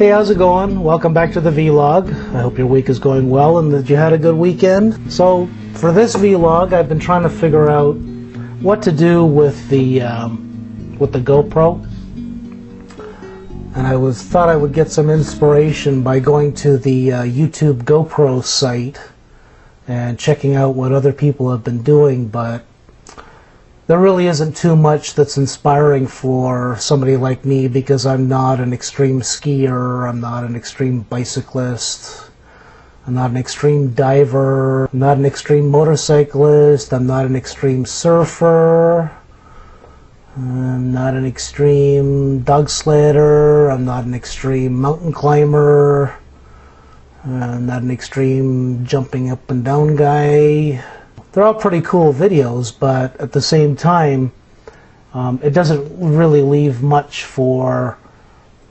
Hey, how's it going? Welcome back to the vlog. I hope your week is going well and that you had a good weekend. So for this vlog, I've been trying to figure out what to do with the GoPro, and I thought I would get some inspiration by going to the YouTube GoPro site and checking out what other people have been doing, but there really isn't too much that's inspiring for somebody like me because I'm not an extreme skier, I'm not an extreme bicyclist, I'm not an extreme diver, I'm not an extreme motorcyclist, I'm not an extreme surfer, I'm not an extreme dog sledder, I'm not an extreme mountain climber, I'm not an extreme jumping up and down guy. They're all pretty cool videos, but at the same time, it doesn't really leave much for,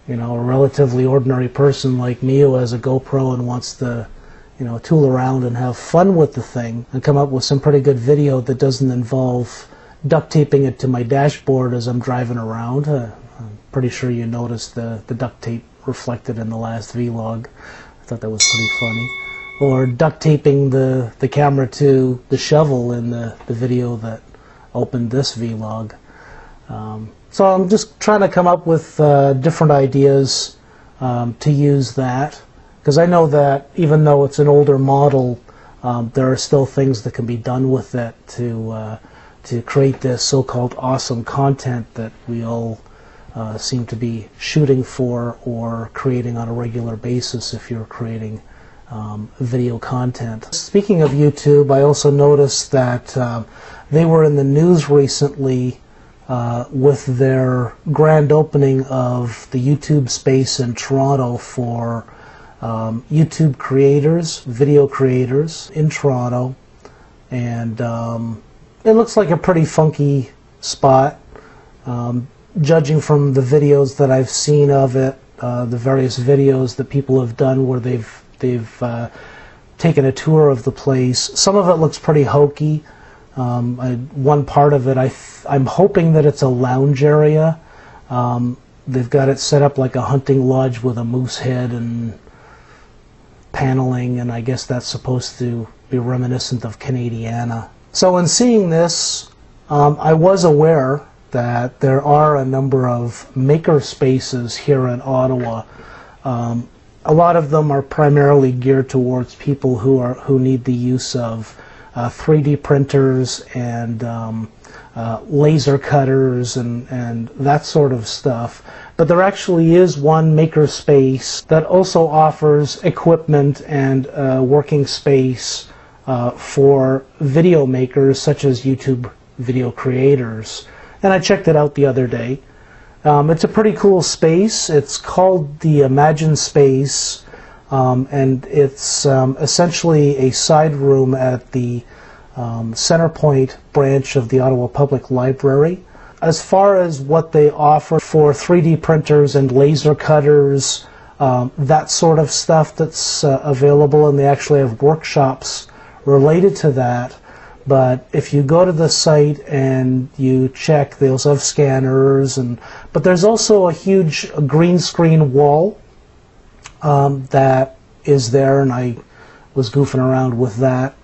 a relatively ordinary person like me who has a GoPro and wants to, tool around and have fun with the thing and come up with some pretty good video that doesn't involve duct taping it to my dashboard as I'm driving around. I'm pretty sure you noticed the duct tape reflected in the last vlog. I thought that was pretty funny. Or duct taping the camera to the shovel in the video that opened this vlog. So I'm just trying to come up with different ideas to use that, because I know that even though it's an older model, there are still things that can be done with it to create this so-called awesome content that we all seem to be shooting for or creating on a regular basis if you're creating video content. Speaking of YouTube, I also noticed that they were in the news recently with their grand opening of the YouTube space in Toronto for YouTube creators, video creators in Toronto, and it looks like a pretty funky spot. Judging from the videos that I've seen of it, the various videos that people have done where they've taken a tour of the place. Some of it looks pretty hokey. One part of it, I'm hoping that it's a lounge area. They've got it set up like a hunting lodge with a moose head and paneling, and I guess that's supposed to be reminiscent of Canadiana. So in seeing this, I was aware that there are a number of maker spaces here in Ottawa. A lot of them are primarily geared towards people who need the use of 3D printers and laser cutters and that sort of stuff. But there actually is one maker space that also offers equipment and working space for video makers such as YouTube video creators. And I checked it out the other day. It's a pretty cool space. It's called the Imagine Space, and it's essentially a side room at the Centrepoint branch of the Ottawa Public Library. As far as what they offer for 3D printers and laser cutters, that sort of stuff that's available, and they actually have workshops related to that. But if you go to the site and you check, they also have scanners, but there's also a huge green screen wall that is there, and I was goofing around with that.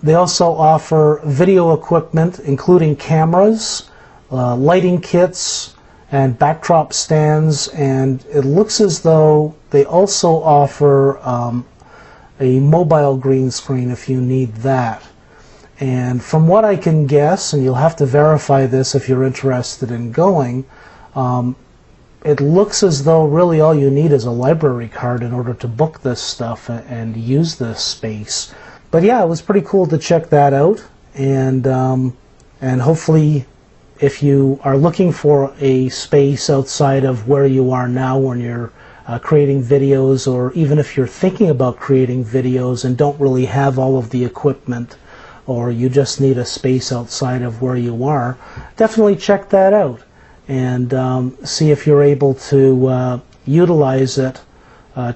They also offer video equipment, including cameras, lighting kits, and backdrop stands, and it looks as though they also offer a mobile green screen if you need that. And from what I can guess, and you'll have to verify this if you're interested in going, it looks as though really all you need is a library card in order to book this stuff and use this space. But yeah, it was pretty cool to check that out, and hopefully if you are looking for a space outside of where you are now when you're creating videos, or even if you're thinking about creating videos and don't really have all of the equipment, or you just need a space outside of where you are, definitely check that out and see if you're able to utilize it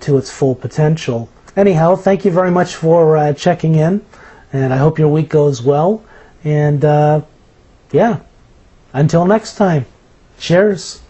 to its full potential. Anyhow, thank you very much for checking in, and I hope your week goes well, and yeah, until next time, cheers.